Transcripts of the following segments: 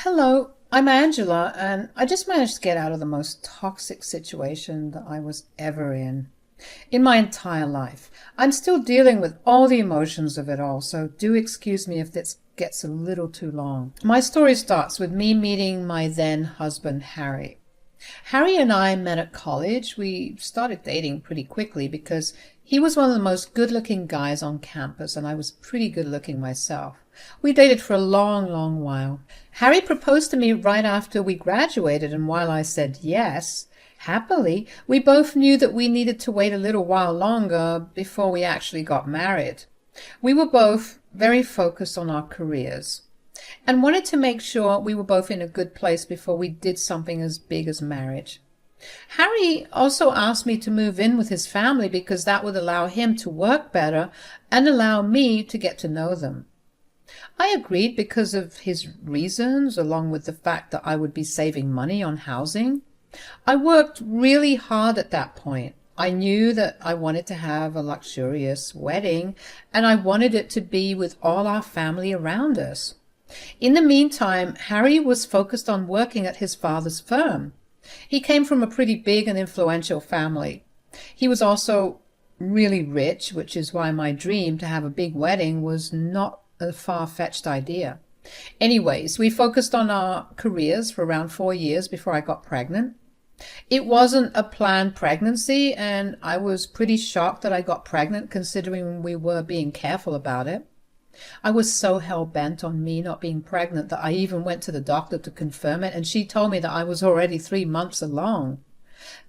Hello, I'm Angela, and I just managed to get out of the most toxic situation that I was ever in my entire life. I'm still dealing with all the emotions of it all, so do excuse me if this gets a little too long. My story starts with me meeting my then husband, Harry. Harry and I met at college. We started dating pretty quickly because he was one of the most good-looking guys on campus, and I was pretty good-looking myself. We dated for a long, long while. Harry proposed to me right after we graduated, and while I said yes, happily, we both knew that we needed to wait a little while longer before we actually got married. We were both very focused on our careers and wanted to make sure we were both in a good place before we did something as big as marriage. Harry also asked me to move in with his family because that would allow him to work better and allow me to get to know them. I agreed because of his reasons, along with the fact that I would be saving money on housing. I worked really hard at that point. I knew that I wanted to have a luxurious wedding, and I wanted it to be with all our family around us. In the meantime, Harry was focused on working at his father's firm. He came from a pretty big and influential family. He was also really rich, which is why my dream to have a big wedding was not a far-fetched idea. Anyways, we focused on our careers for around 4 years before I got pregnant. It wasn't a planned pregnancy, and I was pretty shocked that I got pregnant considering we were being careful about it. I was so hell-bent on me not being pregnant that I even went to the doctor to confirm it, and she told me that I was already 3 months along.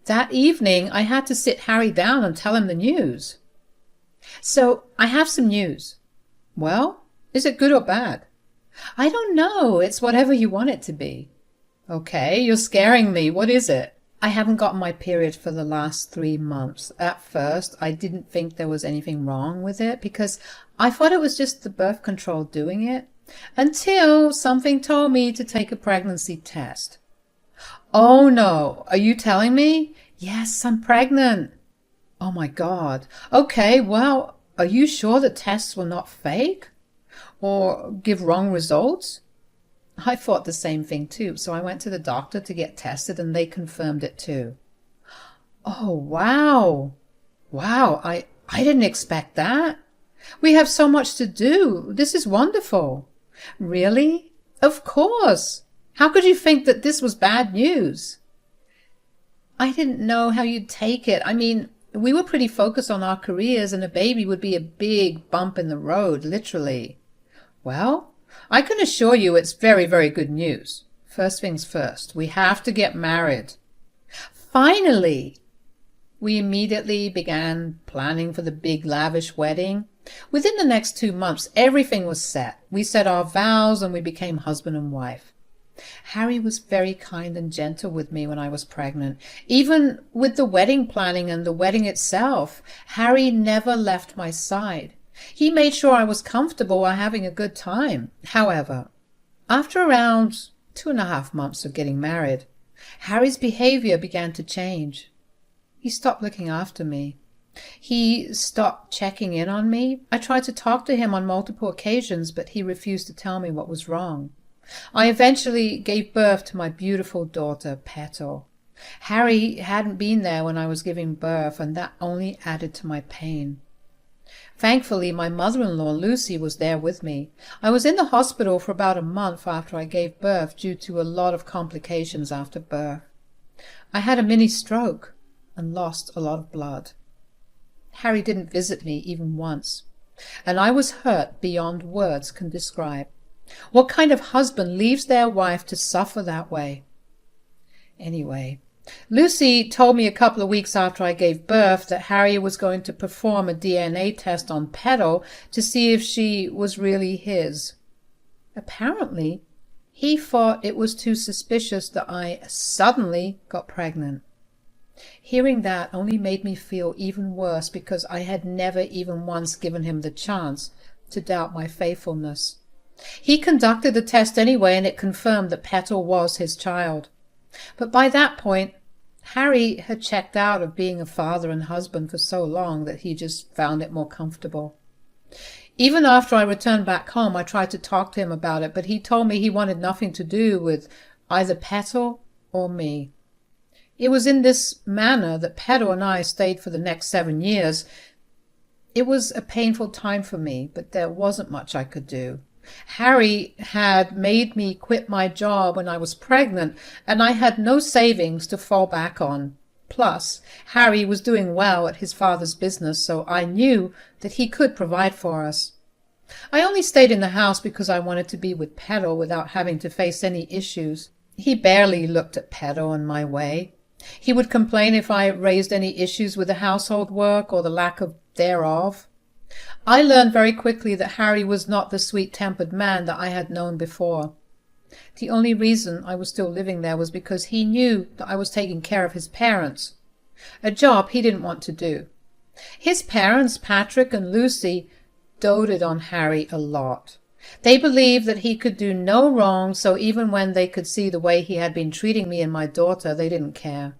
That evening, I had to sit Harry down and tell him the news. So, I have some news. Well, is it good or bad? I don't know. It's whatever you want it to be. Okay, you're scaring me. What is it? I haven't gotten my period for the last 3 months. At first, I didn't think there was anything wrong with it because I thought it was just the birth control doing it until something told me to take a pregnancy test. Oh no, are you telling me? Yes, I'm pregnant. Oh my God. Okay, well, are you sure the tests were not fake? Or give wrong results? I thought the same thing too, so I went to the doctor to get tested and they confirmed it too. Oh, wow. Wow, I didn't expect that. We have so much to do. This is wonderful. Really? Of course. How could you think that this was bad news? I didn't know how you'd take it. I mean, we were pretty focused on our careers and a baby would be a big bump in the road, literally. Well, I can assure you it's very, very good news. First things first, we have to get married. Finally! We immediately began planning for the big lavish wedding. Within the next 2 months, everything was set. We said our vows and we became husband and wife. Harry was very kind and gentle with me when I was pregnant. Even with the wedding planning and the wedding itself, Harry never left my side. He made sure I was comfortable while having a good time. However, after around 2.5 months of getting married, Harry's behavior began to change. He stopped looking after me. He stopped checking in on me. I tried to talk to him on multiple occasions, but he refused to tell me what was wrong. I eventually gave birth to my beautiful daughter, Petal. Harry hadn't been there when I was giving birth, and that only added to my pain. Thankfully, my mother-in-law, Lucy, was there with me. I was in the hospital for about a month after I gave birth due to a lot of complications after birth. I had a mini stroke and lost a lot of blood. Harry didn't visit me even once, and I was hurt beyond words can describe. What kind of husband leaves their wife to suffer that way? Anyway, Lucy told me a couple of weeks after I gave birth that Harry was going to perform a DNA test on Petal to see if she was really his. Apparently, he thought it was too suspicious that I suddenly got pregnant. Hearing that only made me feel even worse because I had never even once given him the chance to doubt my faithfulness. He conducted the test anyway, and it confirmed that Petal was his child. But by that point, Harry had checked out of being a father and husband for so long that he just found it more comfortable. Even after I returned back home, I tried to talk to him about it, but he told me he wanted nothing to do with either Petal or me. It was in this manner that Petal and I stayed for the next 7 years. It was a painful time for me, but there wasn't much I could do. Harry had made me quit my job when I was pregnant, and I had no savings to fall back on. Plus, Harry was doing well at his father's business, so I knew that he could provide for us. I only stayed in the house because I wanted to be with Petal without having to face any issues. He barely looked at Petal and my way. He would complain if I raised any issues with the household work or the lack of thereof. I learned very quickly that Harry was not the sweet-tempered man that I had known before. The only reason I was still living there was because he knew that I was taking care of his parents, a job he didn't want to do. His parents, Patrick and Lucy, doted on Harry a lot. They believed that he could do no wrong, so even when they could see the way he had been treating me and my daughter, they didn't care.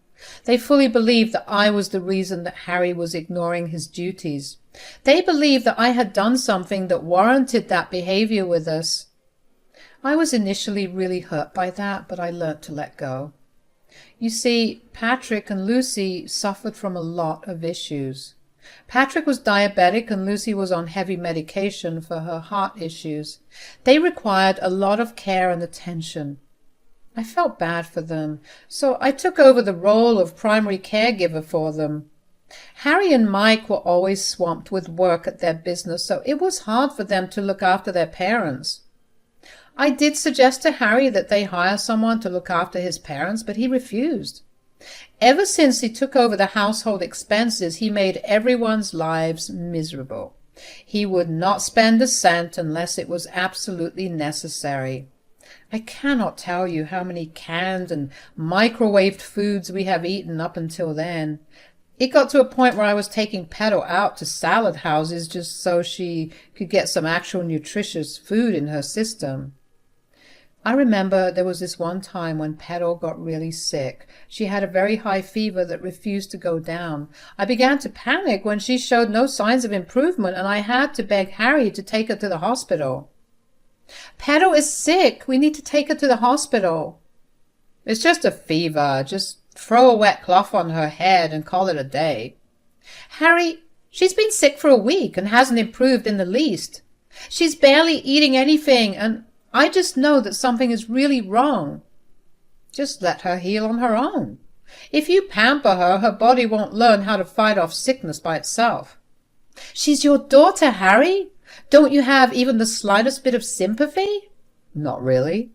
They fully believed that I was the reason that Harry was ignoring his duties. They believed that I had done something that warranted that behavior with us. I was initially really hurt by that, but I learnt to let go. You see, Patrick and Lucy suffered from a lot of issues. Patrick was diabetic and Lucy was on heavy medication for her heart issues. They required a lot of care and attention. I felt bad for them, so I took over the role of primary caregiver for them. Harry and Mike were always swamped with work at their business, so it was hard for them to look after their parents. I did suggest to Harry that they hire someone to look after his parents, but he refused. Ever since he took over the household expenses, he made everyone's lives miserable. He would not spend a cent unless it was absolutely necessary. I cannot tell you how many canned and microwaved foods we have eaten up until then. It got to a point where I was taking Petal out to salad houses just so she could get some actual nutritious food in her system. I remember there was this one time when Petal got really sick. She had a very high fever that refused to go down. I began to panic when she showed no signs of improvement, and I had to beg Harry to take her to the hospital. "Petal is sick. We need to take her to the hospital." "It's just a fever. Just throw a wet cloth on her head and call it a day." "Harry, she's been sick for a week and hasn't improved in the least. She's barely eating anything, and I just know that something is really wrong." "Just let her heal on her own. If you pamper her, her body won't learn how to fight off sickness by itself." "She's your daughter, Harry. Don't you have even the slightest bit of sympathy?" "Not really."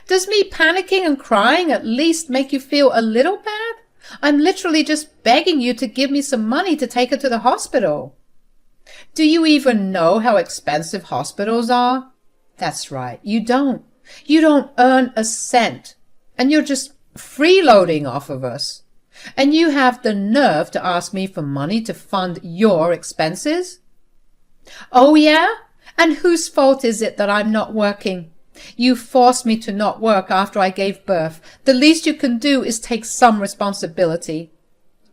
"Does me panicking and crying at least make you feel a little bad? I'm literally just begging you to give me some money to take her to the hospital." "Do you even know how expensive hospitals are?" "That's right, you don't. You don't earn a cent, and you're just freeloading off of us. And you have the nerve to ask me for money to fund your expenses?" "Oh, yeah? And whose fault is it that I'm not working? You forced me to not work after I gave birth. The least you can do is take some responsibility."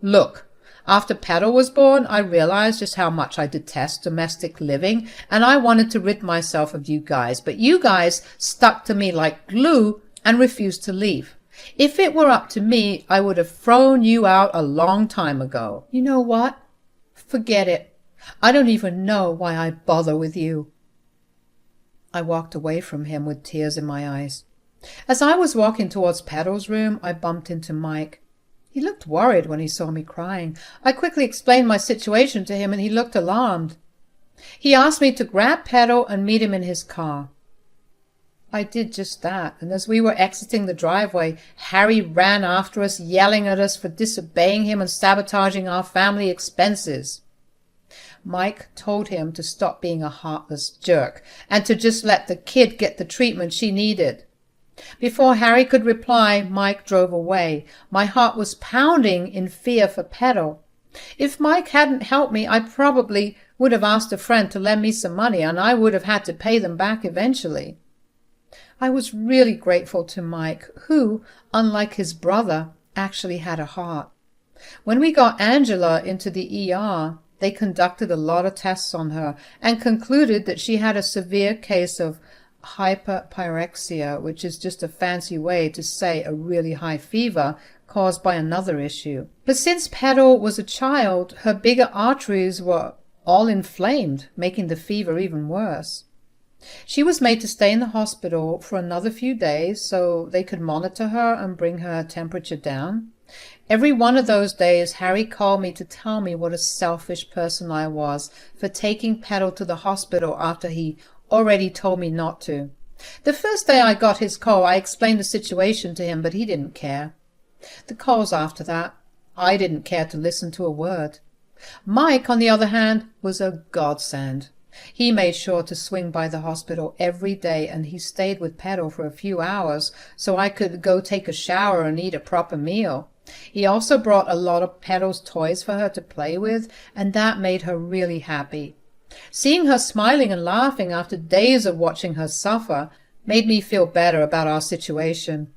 "Look, after Petal was born, I realized just how much I detest domestic living, and I wanted to rid myself of you guys, but you guys stuck to me like glue and refused to leave. If it were up to me, I would have thrown you out a long time ago. You know what? Forget it. I don't even know why I bother with you." I walked away from him with tears in my eyes. As I was walking towards Petal's room, I bumped into Mike. He looked worried when he saw me crying. I quickly explained my situation to him, and he looked alarmed. He asked me to grab Petal and meet him in his car. I did just that, and as we were exiting the driveway, Harry ran after us, yelling at us for disobeying him and sabotaging our family expenses. Mike told him to stop being a heartless jerk and to just let the kid get the treatment she needed. Before Harry could reply, Mike drove away. My heart was pounding in fear for Petal. If Mike hadn't helped me, I probably would have asked a friend to lend me some money, and I would have had to pay them back eventually. I was really grateful to Mike, who, unlike his brother, actually had a heart. When we got Angela into the ER, They conducted a lot of tests on her and concluded that she had a severe case of hyperpyrexia, which is just a fancy way to say a really high fever caused by another issue. But since Petal was a child, her bigger arteries were all inflamed, making the fever even worse. She was made to stay in the hospital for another few days so they could monitor her and bring her temperature down. Every one of those days, Harry called me to tell me what a selfish person I was for taking Petal to the hospital after he already told me not to. The first day I got his call, I explained the situation to him, but he didn't care. The calls after that, I didn't care to listen to a word. Mike, on the other hand, was a godsend. He made sure to swing by the hospital every day, and he stayed with Petal for a few hours so I could go take a shower and eat a proper meal. He also brought a lot of Petal's toys for her to play with, and that made her really happy. Seeing her smiling and laughing after days of watching her suffer made me feel better about our situation.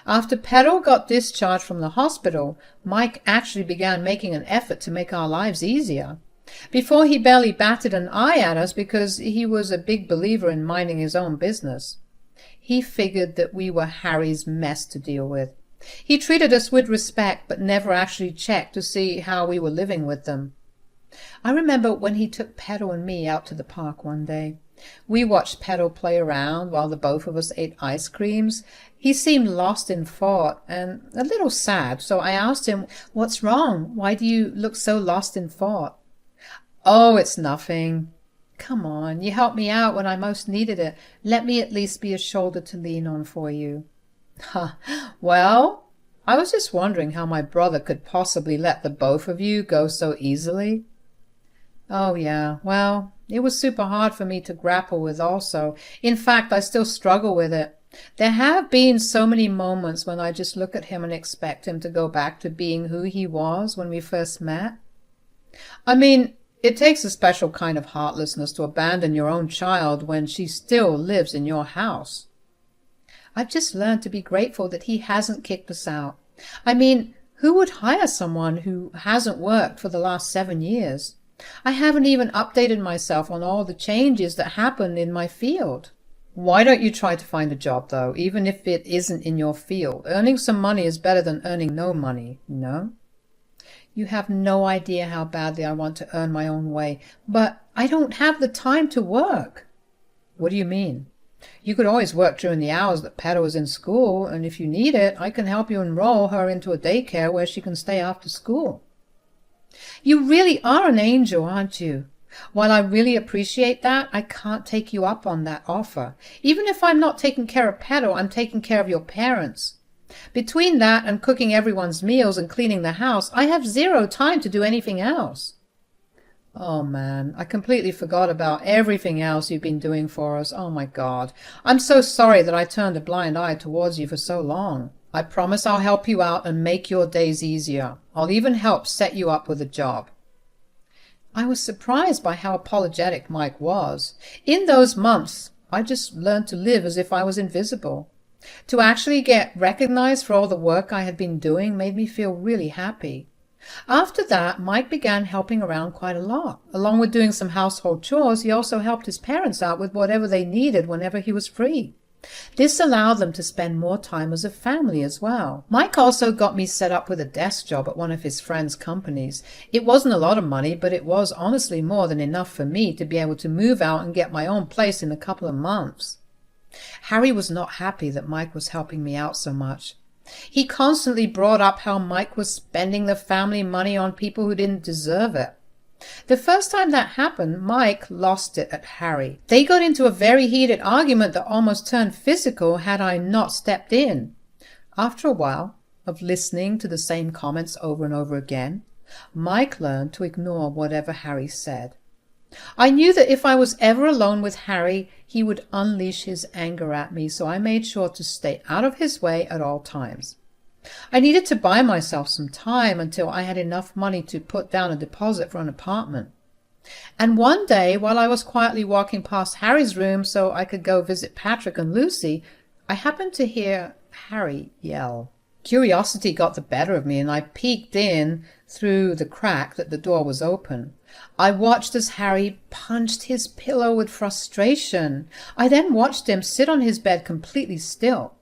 After Petal got discharged from the hospital, Mike actually began making an effort to make our lives easier. Before, he barely batted an eye at us because he was a big believer in minding his own business. He figured that we were Harry's mess to deal with. He treated us with respect, but never actually checked to see how we were living with them. I remember when he took Petal and me out to the park one day. We watched Petal play around while the both of us ate ice creams. He seemed lost in thought and a little sad, so I asked him, "What's wrong? Why do you look so lost in thought?" "Oh, it's nothing." "Come on, you helped me out when I most needed it. Let me at least be a shoulder to lean on for you." Well, I was just wondering how my brother could possibly let the both of you go so easily." "Oh, yeah, well, it was super hard for me to grapple with also. In fact, I still struggle with it. There have been so many moments when I just look at him and expect him to go back to being who he was when we first met. I mean, it takes a special kind of heartlessness to abandon your own child when she still lives in your house. I've just learned to be grateful that he hasn't kicked us out. I mean, who would hire someone who hasn't worked for the last 7 years? I haven't even updated myself on all the changes that happened in my field. Why don't you try to find a job, though, even if it isn't in your field? Earning some money is better than earning no money, you know? You have no idea how badly I want to earn my own way, but I don't have the time to work. What do you mean? You could always work during the hours that Petal is in school, and if you need it, I can help you enroll her into a daycare where she can stay after school. You really are an angel, aren't you? While I really appreciate that, I can't take you up on that offer. Even if I'm not taking care of Petal, I'm taking care of your parents. Between that and cooking everyone's meals and cleaning the house, I have 0 time to do anything else. Oh man, I completely forgot about everything else you've been doing for us. Oh my God. I'm so sorry that I turned a blind eye towards you for so long. I promise I'll help you out and make your days easier. I'll even help set you up with a job. I was surprised by how apologetic Mike was. In those months, I just learned to live as if I was invisible. To actually get recognized for all the work I had been doing made me feel really happy. After that, Mike began helping around quite a lot. Along with doing some household chores, he also helped his parents out with whatever they needed whenever he was free. This allowed them to spend more time as a family as well. Mike also got me set up with a desk job at one of his friends' companies. It wasn't a lot of money, but it was honestly more than enough for me to be able to move out and get my own place in a couple of months. Harry was not happy that Mike was helping me out so much. He constantly brought up how Mike was spending the family money on people who didn't deserve it. The first time that happened, Mike lost it at Harry. They got into a very heated argument that almost turned physical had I not stepped in. After a while of listening to the same comments over and over again, Mike learned to ignore whatever Harry said. I knew that if I was ever alone with Harry, he would unleash his anger at me, so I made sure to stay out of his way at all times. I needed to buy myself some time until I had enough money to put down a deposit for an apartment. And one day, while I was quietly walking past Harry's room so I could go visit Patrick and Lucy, I happened to hear Harry yell. Curiosity got the better of me, and I peeked in through the crack that the door was open. I watched as Harry punched his pillow with frustration. I then watched him sit on his bed completely still.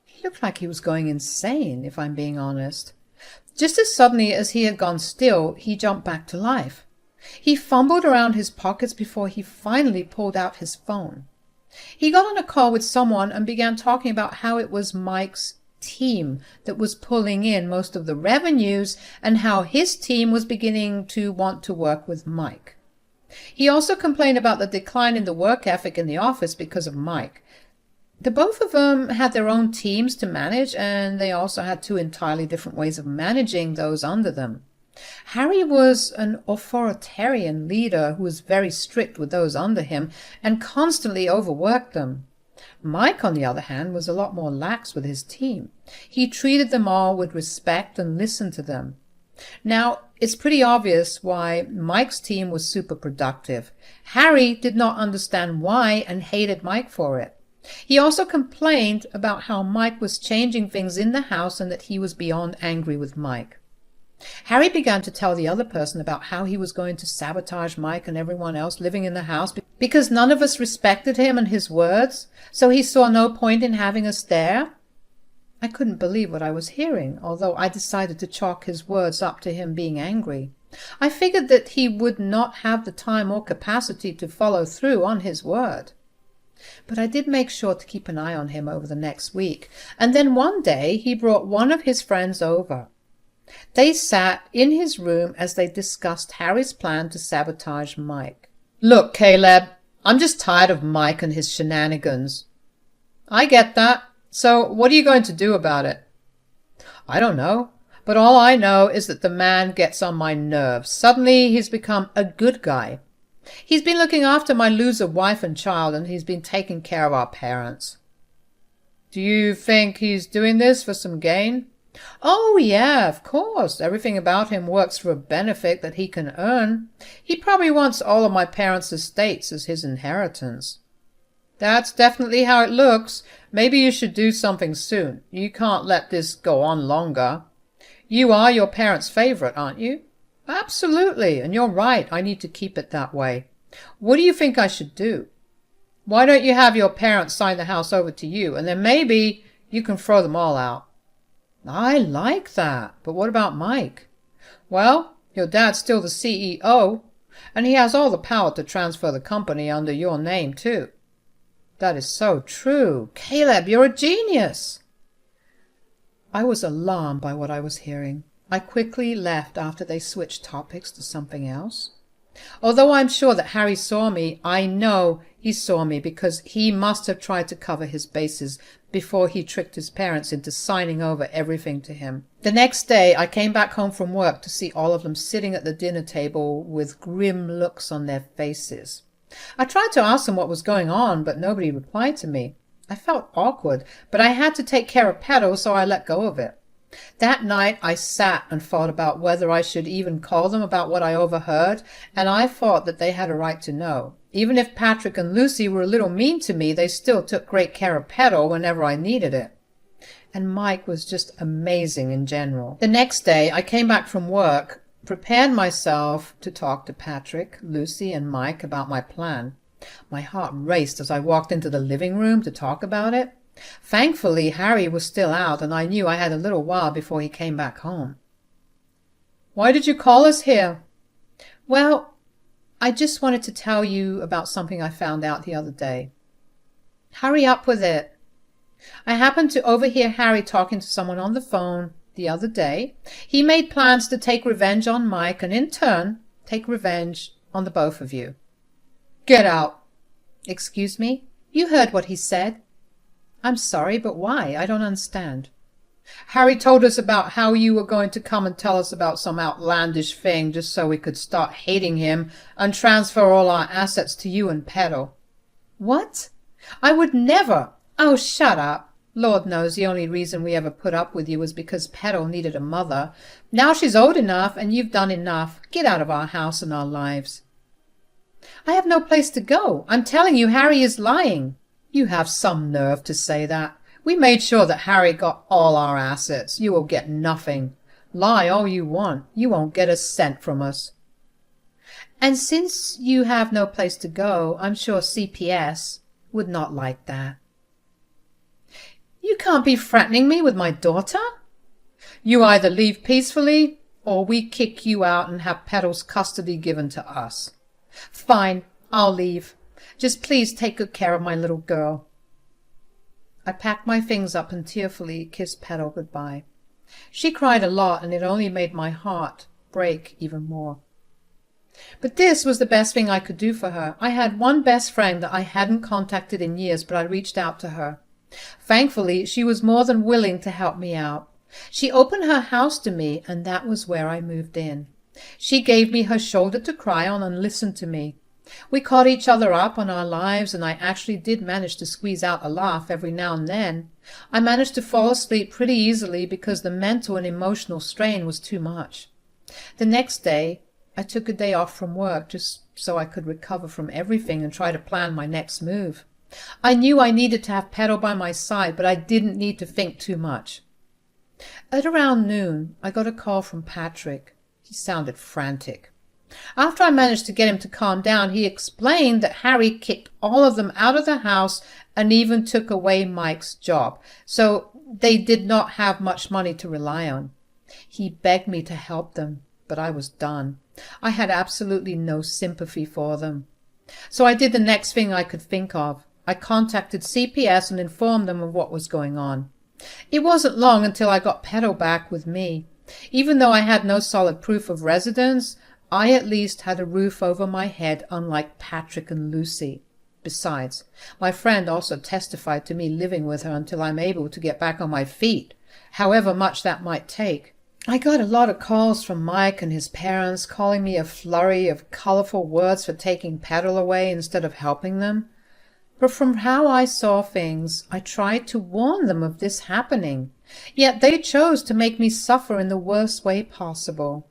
He looked like he was going insane, if I'm being honest. Just as suddenly as he had gone still, he jumped back to life. He fumbled around his pockets before he finally pulled out his phone. He got on a call with someone and began talking about how it was Mike's team that was pulling in most of the revenues and how his team was beginning to want to work with Mike. He also complained about the decline in the work ethic in the office because of Mike. The both of them had their own teams to manage, and they also had two entirely different ways of managing those under them. Harry was an authoritarian leader who was very strict with those under him and constantly overworked them. Mike, on the other hand, was a lot more lax with his team. He treated them all with respect and listened to them. Now, it's pretty obvious why Mike's team was super productive. Harry did not understand why and hated Mike for it. He also complained about how Mike was changing things in the house and that he was beyond angry with Mike. Harry began to tell the other person about how he was going to sabotage Mike and everyone else living in the house because none of us respected him and his words, so he saw no point in having us there. I couldn't believe what I was hearing, although I decided to chalk his words up to him being angry. I figured that he would not have the time or capacity to follow through on his word. But I did make sure to keep an eye on him over the next week, and then one day he brought one of his friends over. They sat in his room as they discussed Harry's plan to sabotage Mike. "Look, Caleb, I'm just tired of Mike and his shenanigans." "I get that. So what are you going to do about it?" "I don't know. But all I know is that the man gets on my nerves. Suddenly he's become a good guy. He's been looking after my loser wife and child, and he's been taking care of our parents." "Do you think he's doing this for some gain?" "Oh, yeah, of course. Everything about him works for a benefit that he can earn. He probably wants all of my parents' estates as his inheritance." "That's definitely how it looks. Maybe you should do something soon. You can't let this go on longer. You are your parents' favorite, aren't you?" "Absolutely, and you're right. I need to keep it that way. What do you think I should do?" "Why don't you have your parents sign the house over to you, and then maybe you can throw them all out." "I like that. But what about Mike?" "Well, your dad's still the CEO, and he has all the power to transfer the company under your name, too." "That is so true. Caleb, you're a genius." I was alarmed by what I was hearing. I quickly left after they switched topics to something else. Although I'm sure that Harry saw me, I know he saw me because he must have tried to cover his bases before he tricked his parents into signing over everything to him. The next day I came back home from work to see all of them sitting at the dinner table with grim looks on their faces. I tried to ask them what was going on, but nobody replied to me. I felt awkward, but I had to take care of Pedro, so I let go of it. That night I sat and thought about whether I should even call them about what I overheard, and I thought that they had a right to know. Even if Patrick and Lucy were a little mean to me, they still took great care of Pedro whenever I needed it. And Mike was just amazing in general. The next day I came back from work, prepared myself to talk to Patrick, Lucy, and Mike about my plan. My heart raced as I walked into the living room to talk about it. Thankfully, Harry was still out, and I knew I had a little while before he came back home. "Why did you call us here?" "Well, I just wanted to tell you about something I found out the other day." "Hurry up with it." "I happened to overhear Harry talking to someone on the phone the other day. He made plans to take revenge on Mike and in turn take revenge on the both of you." "Get out." "Excuse me? You heard what he said." "I'm sorry, but why? I don't understand." "Harry told us about how you were going to come and tell us about some outlandish thing just so we could start hating him and transfer all our assets to you and Pedro." "What? I would never." "Oh, shut up. Lord knows the only reason we ever put up with you was because Pedro needed a mother. Now she's old enough and you've done enough. Get out of our house and our lives." "I have no place to go. I'm telling you, Harry is lying." "You have some nerve to say that. We made sure that Harry got all our assets. You will get nothing. Lie all you want. You won't get a cent from us." And since you have no place to go, I'm sure CPS would not like that. You can't be threatening me with my daughter. You either leave peacefully or we kick you out and have Petal's custody given to us. Fine, I'll leave. Just please take good care of my little girl. I packed my things up and tearfully kissed Petal goodbye. She cried a lot, and it only made my heart break even more. But this was the best thing I could do for her. I had one best friend that I hadn't contacted in years, but I reached out to her. Thankfully, she was more than willing to help me out. She opened her house to me, and that was where I moved in. She gave me her shoulder to cry on and listened to me. We caught each other up on our lives, and I actually did manage to squeeze out a laugh every now and then. I managed to fall asleep pretty easily because the mental and emotional strain was too much. The next day, I took a day off from work just so I could recover from everything and try to plan my next move. I knew I needed to have Petal by my side, but I didn't need to think too much. At around noon, I got a call from Patrick. He sounded frantic. After I managed to get him to calm down, he explained that Harry kicked all of them out of the house and even took away Mike's job, so they did not have much money to rely on. He begged me to help them, but I was done. I had absolutely no sympathy for them. So I did the next thing I could think of. I contacted CPS and informed them of what was going on. It wasn't long until I got Petal back with me. Even though I had no solid proof of residence, I at least had a roof over my head, unlike Patrick and Lucy. Besides, my friend also testified to me living with her until I'm able to get back on my feet, however much that might take. I got a lot of calls from Mike and his parents, calling me a flurry of colorful words for taking Petal away instead of helping them. But from how I saw things, I tried to warn them of this happening. Yet they chose to make me suffer in the worst way possible.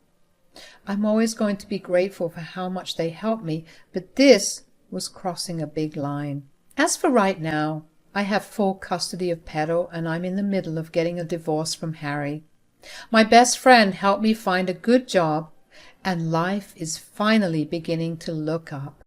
I'm always going to be grateful for how much they helped me, but this was crossing a big line. As for right now, I have full custody of Petal, and I'm in the middle of getting a divorce from Harry. My best friend helped me find a good job, and life is finally beginning to look up.